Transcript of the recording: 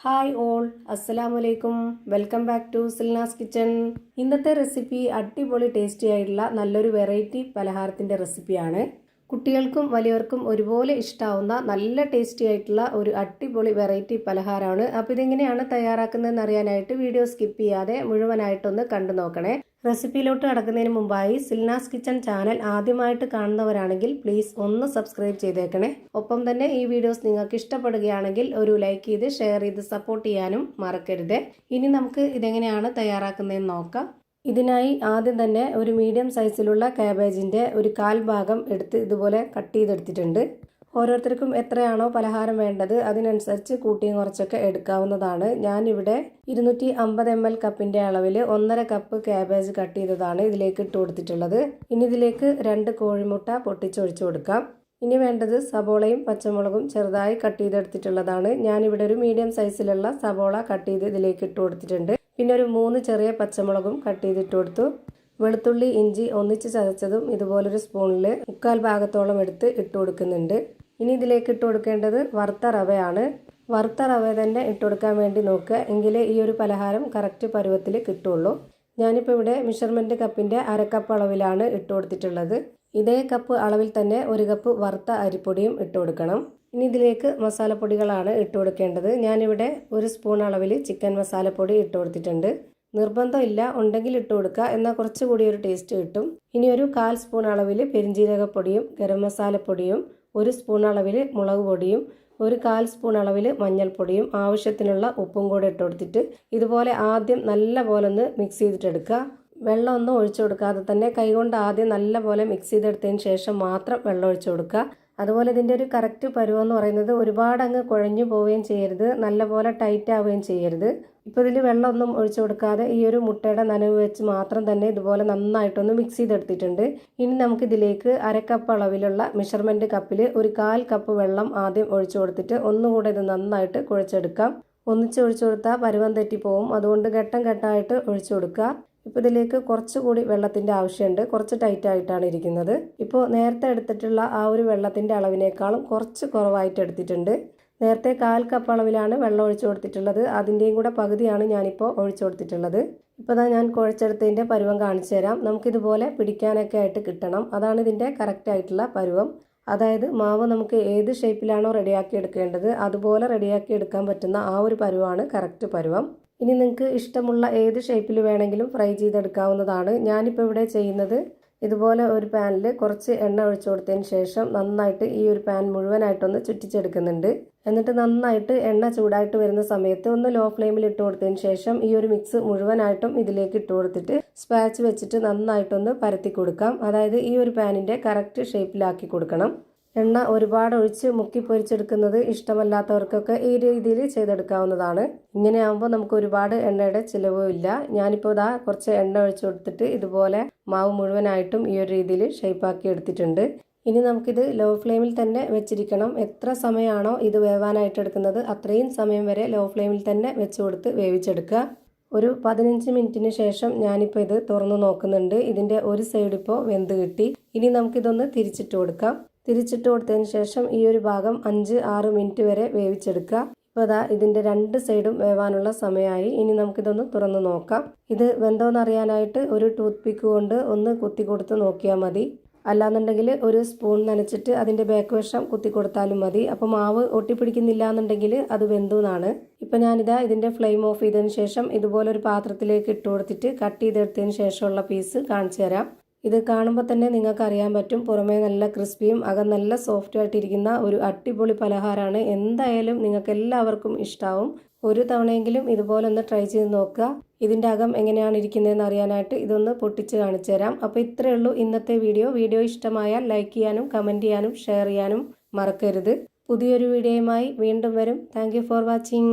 Hi all, അസ്സലാമലൈക്കും. Welcome back to Silna's kitchen. ഇന്നത്തെ recipe അടിപൊളി ടേസ്റ്റി ആയിട്ടുള്ള നല്ലൊരു വെറൈറ്റി പലഹാരത്തിൻ്റെ റെസിപ്പിയാണ്. കുട്ടികൾക്കും വലിയവർക്കും ഒരുപോലെ ഇഷ്ടാവുന്ന നല്ല ടേസ്റ്റി ആയിട്ടുള്ള ഒരു അടിപൊളി വെറൈറ്റി പലഹാരമാണ്. അപ്പോൾ ഇതെങ്ങനെയാണ് തയ്യാറാക്കുന്നതെന്ന് അറിയാനായിട്ട് വീഡിയോ സ്കിപ്പ് ചെയ്യാതെ മുഴുവനായിട്ടൊന്ന് കണ്ടു നോക്കണേ. റെസിപ്പിയിലോട്ട് കടക്കുന്നതിന് മുമ്പായി സിൽനാസ് കിച്ചൺ ചാനൽ ആദ്യമായിട്ട് കാണുന്നവരാണെങ്കിൽ പ്ലീസ് ഒന്ന് സബ്സ്ക്രൈബ് ചെയ്തേക്കണേ. ഒപ്പം തന്നെ ഈ വീഡിയോസ് നിങ്ങൾക്ക് ഇഷ്ടപ്പെടുകയാണെങ്കിൽ ഒരു ലൈക്ക് ചെയ്ത് ഷെയർ ചെയ്ത് സപ്പോർട്ട് ചെയ്യാനും മറക്കരുത്. ഇനി നമുക്ക് ഇതെങ്ങനെയാണ് തയ്യാറാക്കുന്നതെന്ന് നോക്കാം. ഇതിനായി ആദ്യം തന്നെ ഒരു മീഡിയം സൈസിലുള്ള കാബേജിൻ്റെ ഒരു 1/4 ഭാഗം എടുത്ത് ഇതുപോലെ കട്ട് ചെയ്തെടുത്തിട്ടുണ്ട്. ഓരോരുത്തർക്കും എത്രയാണോ പലഹാരം വേണ്ടത് അതിനനുസരിച്ച് കൂട്ടിയും കുറച്ചൊക്കെ എടുക്കാവുന്നതാണ്. ഞാനിവിടെ 250 ml കപ്പിൻ്റെ അളവിൽ 1.5 കപ്പ് കാബേജ് കട്ട് ചെയ്തതാണ് ഇതിലേക്ക് ഇട്ട് കൊടുത്തിട്ടുള്ളത്. ഇനി ഇതിലേക്ക് 2 കോഴിമുട്ട പൊട്ടിച്ചൊഴിച്ചു കൊടുക്കാം. ഇനി വേണ്ടത് സബോളയും പച്ചമുളകും ചെറുതായി കട്ട് ചെയ്തെടുത്തിട്ടുള്ളതാണ്. ഞാനിവിടെ ഒരു മീഡിയം സൈസിലുള്ള സബോള കട്ട് ചെയ്ത് ഇതിലേക്ക് ഇട്ട് കൊടുത്തിട്ടുണ്ട്. പിന്നെ ഒരു 3 ചെറിയ പച്ചമുളകും കട്ട് ചെയ്തിട്ട് കൊടുത്തു. വെളുത്തുള്ളി ഇഞ്ചി ഒന്നിച്ച് ചതച്ചതും ഇതുപോലൊരു സ്പൂണിൽ 1/4 ഭാഗത്തോളം എടുത്ത് ഇട്ട് കൊടുക്കുന്നുണ്ട്. ഇനി ഇതിലേക്ക് ഇട്ട് കൊടുക്കേണ്ടത് വറുത്ത റവയാണ്. വറുത്ത റവ തന്നെ ഇട്ട് കൊടുക്കാൻ വേണ്ടി നോക്കുക, എങ്കിലേ ഈ ഒരു പലഹാരം കറക്റ്റ് പരുവത്തിൽ കിട്ടുള്ളൂ. ഞാനിപ്പോൾ ഇവിടെ മെഷർമെൻറ്റ് കപ്പിൻ്റെ 1/2 കപ്പ് അളവിലാണ് ഇട്ട് കൊടുത്തിട്ടുള്ളത്. ഇതേ കപ്പ് അളവിൽ തന്നെ 1 കപ്പ് വറുത്ത അരിപ്പൊടിയും ഇട്ട് കൊടുക്കണം. ഇനി ഇതിലേക്ക് മസാലപ്പൊടികളാണ് ഇട്ട് കൊടുക്കേണ്ടത്. ഞാനിവിടെ 1 സ്പൂൺ അളവിൽ ചിക്കൻ മസാലപ്പൊടി ഇട്ട് കൊടുത്തിട്ടുണ്ട്. നിർബന്ധമില്ല, ഉണ്ടെങ്കിൽ ഇട്ട് കൊടുക്കുക, എന്നാൽ കുറച്ചുകൂടി ഒരു ടേസ്റ്റ് കിട്ടും. ഇനി ഒരു 1/4 സ്പൂൺ അളവിൽ പെരിഞ്ജീരകപ്പൊടിയും ഗരം മസാലപ്പൊടിയും 1 സ്പൂൺ അളവിൽ മുളക് പൊടിയും 1/4 സ്പൂൺ അളവിൽ മഞ്ഞൾപ്പൊടിയും ആവശ്യത്തിനുള്ള ഉപ്പും കൂടെ ഇട്ട് കൊടുത്തിട്ട് ഇതുപോലെ ആദ്യം നല്ല പോലെ ഒന്ന് മിക്സ് ചെയ്തിട്ടെടുക്കുക. വെള്ളമൊന്നും ഒഴിച്ചു കൊടുക്കാതെ തന്നെ കൈകൊണ്ട് ആദ്യം നല്ല പോലെ മിക്സ് ചെയ്തെടുത്തതിന് ശേഷം മാത്രം വെള്ളം ഒഴിച്ചു കൊടുക്കുക. അതുപോലെ ഇതിൻ്റെ ഒരു കറക്റ്റ് പരുവം എന്ന് പറയുന്നത് ഒരുപാട് അങ്ങ് കുഴഞ്ഞു പോവുകയും ചെയ്യരുത്, നല്ലപോലെ ടൈറ്റ് ആവുകയും ചെയ്യരുത്. ഇപ്പോൾ ഇതിൽ വെള്ളമൊന്നും ഒഴിച്ചു കൊടുക്കാതെ ഈ ഒരു മുട്ടയുടെ നനവ് വെച്ച് മാത്രം തന്നെ ഇതുപോലെ നന്നായിട്ടൊന്ന് മിക്സ് ചെയ്തെടുത്തിട്ടുണ്ട്. ഇനി നമുക്കിതിലേക്ക് 1/2 കപ്പ് അളവിലുള്ള മെഷർമെൻറ്റ് കപ്പിൽ 1/4 കപ്പ് വെള്ളം ആദ്യം ഒഴിച്ചു കൊടുത്തിട്ട് ഒന്നുകൂടെ ഇത് നന്നായിട്ട് കുഴച്ചെടുക്കാം. ഒന്നിച്ച് ഒഴിച്ചു കൊടുത്താൽ പരുവം തെറ്റിപ്പോവും, അതുകൊണ്ട് ഘട്ടം ഘട്ടമായിട്ട് ഒഴിച്ചു കൊടുക്കുക. ഇപ്പോൾ ഇതിലേക്ക് കുറച്ചുകൂടി വെള്ളത്തിൻ്റെ ആവശ്യമുണ്ട്, കുറച്ച് ടൈറ്റ് ആയിട്ടാണ് ഇരിക്കുന്നത്. ഇപ്പോൾ നേരത്തെ എടുത്തിട്ടുള്ള ആ ഒരു വെള്ളത്തിൻ്റെ അളവിനേക്കാളും കുറച്ച് കുറവായിട്ട് എടുത്തിട്ടുണ്ട്. നേരത്തെ 1/4 കപ്പ് അളവിലാണ് വെള്ളം ഒഴിച്ചു കൊടുത്തിട്ടുള്ളത്, അതിൻ്റെയും കൂടെ പകുതിയാണ് ഞാനിപ്പോൾ ഒഴിച്ചു കൊടുത്തിട്ടുള്ളത്. ഇപ്പോൾ ഞാൻ കുഴച്ചെടുത്തതിൻ്റെ പരുവം കാണിച്ചു തരാം. നമുക്കിതുപോലെ പിടിക്കാനൊക്കെ ആയിട്ട് കിട്ടണം, അതാണ് ഇതിൻ്റെ കറക്റ്റ് ആയിട്ടുള്ള പരുവം. അതായത് മാവ് നമുക്ക് ഏത് ഷേപ്പിലാണോ റെഡിയാക്കി എടുക്കേണ്ടത് അതുപോലെ റെഡിയാക്കി എടുക്കാൻ പറ്റുന്ന ആ ഒരു പരുവമാണ് കറക്റ്റ് പരുവം. ഇനി നിങ്ങൾക്ക് ഇഷ്ടമുള്ള ഏത് ഷേപ്പിൽ വേണമെങ്കിലും ഫ്രൈ ചെയ്തെടുക്കാവുന്നതാണ്. ഞാനിപ്പോൾ ഇവിടെ ചെയ്യുന്നത് ഇതുപോലെ ഒരു പാനിൽ കുറച്ച് എണ്ണ ഒഴിച്ചു കൊടുത്തതിന് ശേഷം നന്നായിട്ട് ഈ ഒരു പാൻ മുഴുവനായിട്ടൊന്ന് ചുറ്റിച്ചെടുക്കുന്നുണ്ട്. എന്നിട്ട് നന്നായിട്ട് എണ്ണ ചൂടായിട്ട് വരുന്ന സമയത്ത് ഒന്ന് ലോ ഫ്ലെയിമിൽ ഇട്ട് കൊടുത്തതിന് ശേഷം ഈ ഒരു മിക്സ് മുഴുവനായിട്ടും ഇതിലേക്ക് ഇട്ട് കൊടുത്തിട്ട് സ്പാച്ച് വെച്ചിട്ട് നന്നായിട്ടൊന്ന് പരത്തി കൊടുക്കാം. അതായത് ഈ ഒരു പാനിൻ്റെ കറക്റ്റ് ഷേപ്പിലാക്കി കൊടുക്കണം. എണ്ണ ഒരുപാട് ഒഴിച്ച് മുക്കി പൊരിച്ചെടുക്കുന്നത് ഇഷ്ടമല്ലാത്തവർക്കൊക്കെ ഈ രീതിയിൽ ചെയ്തെടുക്കാവുന്നതാണ്. ഇങ്ങനെ ആകുമ്പോൾ നമുക്ക് ഒരുപാട് എണ്ണയുടെ ചിലവും ഇല്ല. ഞാനിപ്പോൾ കുറച്ച് എണ്ണ ഒഴിച്ചു കൊടുത്തിട്ട് ഇതുപോലെ മാവ് മുഴുവനായിട്ടും ഈ ഒരു രീതിയിൽ ഷേപ്പാക്കി എടുത്തിട്ടുണ്ട്. ഇനി നമുക്കിത് ലോ ഫ്ലെയിമിൽ തന്നെ വെച്ചിരിക്കണം. എത്ര സമയമാണോ ഇത് വേവാനായിട്ട് എടുക്കുന്നത് അത്രയും സമയം വരെ ലോ ഫ്ലെയിമിൽ തന്നെ വെച്ച് കൊടുത്ത് വേവിച്ചെടുക്കുക. ഒരു 15 മിനിറ്റിന് ശേഷം ഞാനിപ്പോൾ ഇത് തുറന്ന് നോക്കുന്നുണ്ട്. ഇതിൻ്റെ ഒരു സൈഡ് ഇപ്പോൾ വെന്ത് കിട്ടി. ഇനി നമുക്കിതൊന്ന് തിരിച്ചിട്ട് കൊടുക്കാം. തിരിച്ചിട്ട് കൊടുത്തതിന് ശേഷം ഈ ഒരു ഭാഗം 5-6 മിനിറ്റ് വരെ വേവിച്ചെടുക്കുക. ഇപ്പോൾ ഇതിൻ്റെ 2 സൈഡും വേവാനുള്ള സമയമായി. ഇനി നമുക്കിതൊന്ന് തുറന്ന് നോക്കാം. ഇത് വെന്തോന്ന് അറിയാനായിട്ട് ഒരു ടൂത്ത് പിക്ക് കൊണ്ട് ഒന്ന് കുത്തി കൊടുത്ത് നോക്കിയാൽ മതി. അല്ലാന്നുണ്ടെങ്കിൽ ഒരു സ്പൂൺ നനച്ചിട്ട് അതിൻ്റെ ബാക്ക് വശം കുത്തി കൊടുത്താലും മതി. അപ്പോൾ മാവ് ഒട്ടിപ്പിടിക്കുന്നില്ല എന്നുണ്ടെങ്കിൽ അത് വെന്തു എന്നാണ്. ഇപ്പം ഇതിൻ്റെ ഫ്ലെയിം ഓഫ് ചെയ്തതിന് ശേഷം ഇതുപോലെ ഒരു പാത്രത്തിലേക്ക് ഇട്ട് കൊടുത്തിട്ട് കട്ട് ചെയ്തെടുത്തതിന് ശേഷമുള്ള പീസ് കാണിച്ചു തരാം. ഇത് കാണുമ്പോൾ തന്നെ നിങ്ങൾക്ക് അറിയാൻ പറ്റും, പുറമേ നല്ല ക്രിസ്പിയും അകം നല്ല സോഫ്റ്റ് ആയിട്ടിരിക്കുന്ന ഒരു അടിപൊളി പലഹാരമാണ്. എന്തായാലും നിങ്ങൾക്ക് എല്ലാവർക്കും ഇഷ്ടാവും. ഒരു തവണയെങ്കിലും ഇതുപോലെ ഒന്ന് ട്രൈ ചെയ്ത് നോക്കുക. ഇതിൻ്റെ അകം എങ്ങനെയാണ് ഇരിക്കുന്നതെന്ന് അറിയാനായിട്ട് ഇതൊന്ന് പൊട്ടിച്ച് കാണിച്ചു തരാം. അപ്പോൾ ഇത്രയേ ഉള്ളൂ ഇന്നത്തെ വീഡിയോ. വീഡിയോ ഇഷ്ടമായാൽ ലൈക്ക് ചെയ്യാനും കമൻറ്റ് ചെയ്യാനും ഷെയർ ചെയ്യാനും മറക്കരുത്. പുതിയൊരു വീഡിയോയുമായി വീണ്ടും വരും. Thank you for watching.